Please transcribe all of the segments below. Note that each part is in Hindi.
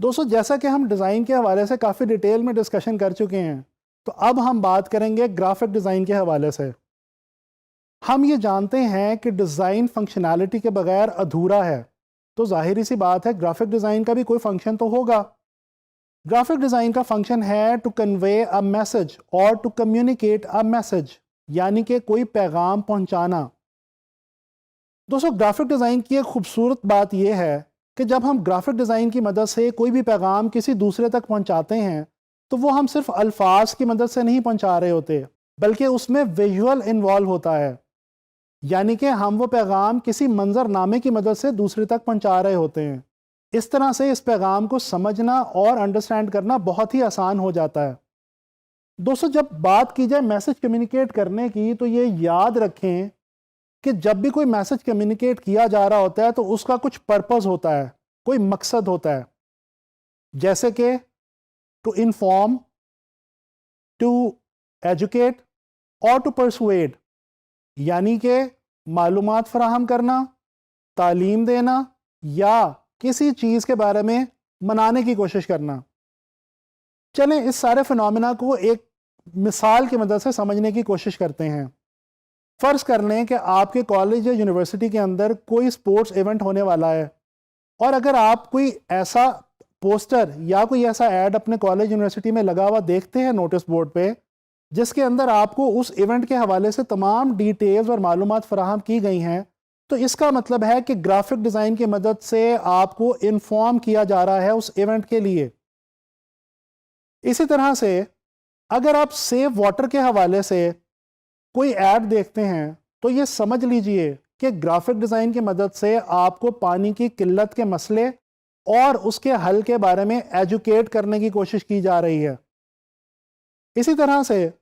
दोस्तों, जैसा कि हम डिज़ाइन के हवाले से काफ़ी डिटेल में डिस्कशन कर चुके हैं, तो अब हम बात करेंगे ग्राफिक डिज़ाइन के हवाले से। हम ये जानते हैं कि डिज़ाइन फंक्शनैलिटी के बगैर अधूरा है, तो ज़ाहिर सी बात है ग्राफिक डिज़ाइन का भी कोई फंक्शन तो होगा। ग्राफिक डिज़ाइन का फंक्शन है टू कन्वे अ मैसेज और टू कम्युनिकेट अ मैसेज, यानी कि कोई पैगाम पहुंचाना। दोस्तों, ग्राफिक डिज़ाइन की एक खूबसूरत बात यह है कि जब हम ग्राफिक डिज़ाइन की मदद से कोई भी पैगाम किसी दूसरे तक पहुंचाते हैं, तो वो हम सिर्फ अल्फाज की मदद से नहीं पहुंचा रहे होते, बल्कि उसमें विजुअल इन्वॉल्व होता है। यानी कि हम वो पैगाम किसी मंजरनामे की मदद से दूसरे तक पहुंचा रहे होते हैं। इस तरह से इस पैगाम को समझना और अंडरस्टैंड करना बहुत ही आसान हो जाता है। दोस्तों, जब बात की जाए मैसेज कम्युनिकेट करने की, तो ये याद रखें कि जब भी कोई मैसेज कम्युनिकेट किया जा रहा होता है तो उसका कुछ पर्पस होता है, कोई मकसद होता है। जैसे कि टू इन्फॉर्म, टू एजुकेट और टू परसुएड, यानी कि मालूमात फराहम करना, तालीम देना या किसी चीज़ के बारे में मनाने की कोशिश करना। चलें इस सारे फिनोमेना को एक मिसाल की मदद से समझने की कोशिश करते हैं। फ़र्ज कर लें कि आपके कॉलेज या यूनिवर्सिटी के अंदर कोई स्पोर्ट्स इवेंट होने वाला है, और अगर आप कोई ऐसा पोस्टर या कोई ऐसा ऐड अपने कॉलेज यूनिवर्सिटी में लगा हुआ देखते हैं नोटिस बोर्ड पे, जिसके अंदर आपको उस इवेंट के हवाले से तमाम डिटेल्स और मालूमात फराहम की गई हैं, तो इसका मतलब है कि ग्राफिक डिज़ाइन की मदद से आपको इन्फॉर्म किया जा रहा है उस इवेंट के लिए। इसी तरह से अगर आप सेव वाटर के हवाले से कोई ऐड देखते हैं, तो ये समझ लीजिए कि ग्राफिक डिज़ाइन की मदद से आपको पानी की किल्लत के मसले और उसके हल के बारे में एजुकेट करने की कोशिश की जा रही है। इसी तरह से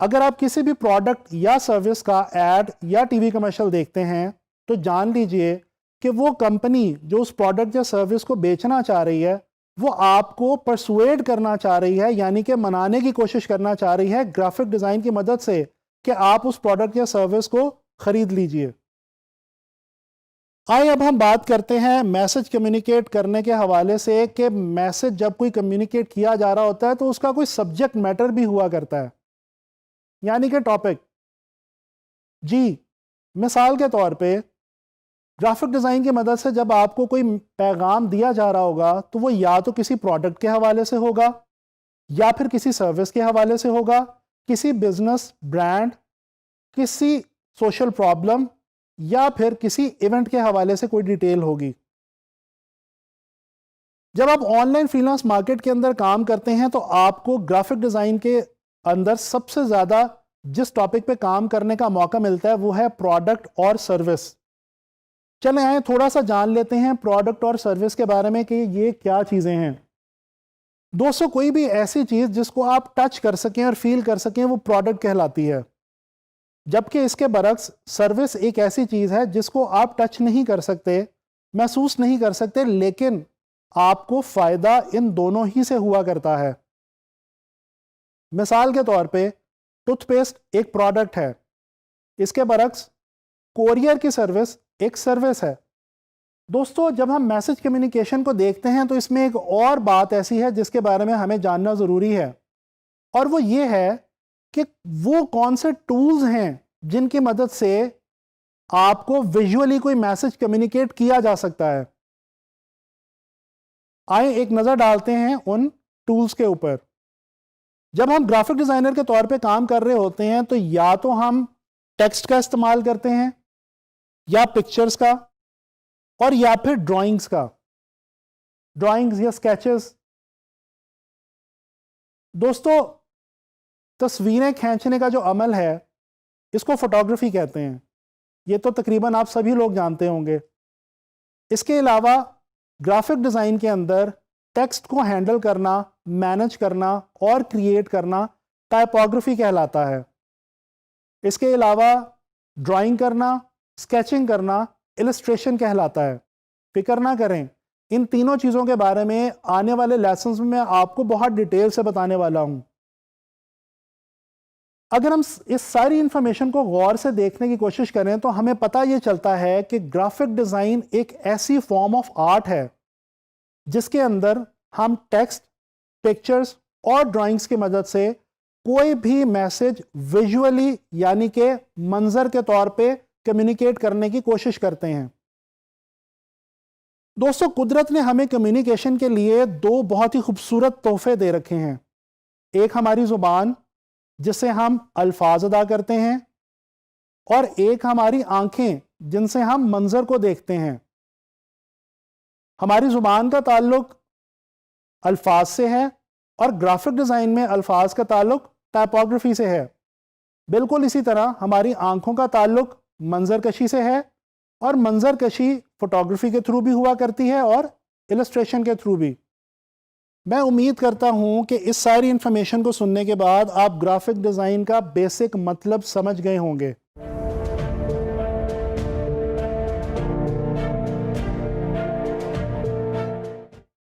अगर आप किसी भी प्रोडक्ट या सर्विस का ऐड या टीवी कमर्शियल देखते हैं, तो जान लीजिए कि वो कंपनी जो उस प्रोडक्ट या सर्विस को बेचना चाह रही है, वो आपको परसुएड करना चाह रही है, यानी कि मनाने की कोशिश करना चाह रही है ग्राफिक डिज़ाइन की मदद से कि आप उस प्रोडक्ट या सर्विस को खरीद लीजिए। आइए अब हम बात करते हैं मैसेज कम्युनिकेट करने के हवाले से कि मैसेज जब कोई कम्युनिकेट किया जा रहा होता है तो उसका कोई सब्जेक्ट मैटर भी हुआ करता है, यानी कि टॉपिक। जी, मिसाल के तौर पे ग्राफिक डिज़ाइन की मदद से जब आपको कोई पैगाम दिया जा रहा होगा, तो वो या तो किसी प्रोडक्ट के हवाले से होगा, या फिर किसी सर्विस के हवाले से होगा, किसी बिजनेस ब्रांड, किसी सोशल प्रॉब्लम, या फिर किसी इवेंट के हवाले से कोई डिटेल होगी। जब आप ऑनलाइन फ्रीलांस मार्केट के अंदर काम करते हैं, तो आपको ग्राफिक डिज़ाइन के अंदर सबसे ज़्यादा जिस टॉपिक पे काम करने का मौका मिलता है वो है प्रोडक्ट और सर्विस। चलें आए थोड़ा सा जान लेते हैं प्रोडक्ट और सर्विस के बारे में कि ये क्या चीज़ें हैं। दोस्तों, कोई भी ऐसी चीज़ जिसको आप टच कर सकें और फील कर सकें, वो प्रोडक्ट कहलाती है। जबकि इसके बरक्स सर्विस एक ऐसी चीज़ है जिसको आप टच नहीं कर सकते, महसूस नहीं कर सकते, लेकिन आपको फ़ायदा इन दोनों ही से हुआ करता है। मिसाल के तौर पे टूथपेस्ट एक प्रोडक्ट है, इसके बरक्स कोरियर की सर्विस एक सर्विस है। दोस्तों, जब हम मैसेज कम्युनिकेशन को देखते हैं, तो इसमें एक और बात ऐसी है जिसके बारे में हमें जानना ज़रूरी है, और वो ये है कि वो कौन से टूल्स हैं जिनकी मदद से आपको विजुअली कोई मैसेज कम्युनिकेट किया जा सकता है। आए एक नज़र डालते हैं उन टूल्स के ऊपर। जब हम ग्राफिक डिज़ाइनर के तौर पे काम कर रहे होते हैं, तो या तो हम टेक्स्ट का इस्तेमाल करते हैं, या पिक्चर्स का, और या फिर ड्राइंग्स का, ड्राइंग्स या स्केचेस। दोस्तों, तस्वीरें खींचने का जो अमल है, इसको फोटोग्राफी कहते हैं। ये तो तकरीबन आप सभी लोग जानते होंगे। इसके अलावा ग्राफिक डिज़ाइन के अंदर टेक्स्ट को हैंडल करना, मैनेज करना और क्रिएट करना टाइपोग्राफी कहलाता है। इसके अलावा ड्राइंग करना, स्केचिंग करना इलस्ट्रेशन कहलाता है। फिक्र ना करें, इन तीनों चीज़ों के बारे में आने वाले लेसन्स में मैं आपको बहुत डिटेल से बताने वाला हूं। अगर हम इस सारी इंफॉर्मेशन को गौर से देखने की कोशिश करें, तो हमें पता ये चलता है कि ग्राफिक डिज़ाइन एक ऐसी फॉर्म ऑफ आर्ट है जिसके अंदर हम टेक्स्ट, पिक्चर्स और ड्राइंग्स की मदद से कोई भी मैसेज विजुअली यानी कि मंजर के तौर पे कम्युनिकेट करने की कोशिश करते हैं। दोस्तों, कुदरत ने हमें कम्युनिकेशन के लिए दो बहुत ही खूबसूरत तोहफे दे रखे हैं। एक हमारी ज़ुबान जिससे हम अल्फाज अदा करते हैं, और एक हमारी आंखें जिनसे हम मंजर को देखते हैं। हमारी ज़ुबान का ताल्लुक अल्फाज से है और ग्राफिक डिज़ाइन में अल्फाज का ताल्लुक टाइपोग्राफी से है। बिल्कुल इसी तरह हमारी आंखों का ताल्लुक मंजर कशी से है, और मंजर कशी फोटोग्राफी के थ्रू भी हुआ करती है और इलस्ट्रेशन के थ्रू भी। मैं उम्मीद करता हूं कि इस सारी इंफॉर्मेशन को सुनने के बाद आप ग्राफिक डिज़ाइन का बेसिक मतलब समझ गए होंगे।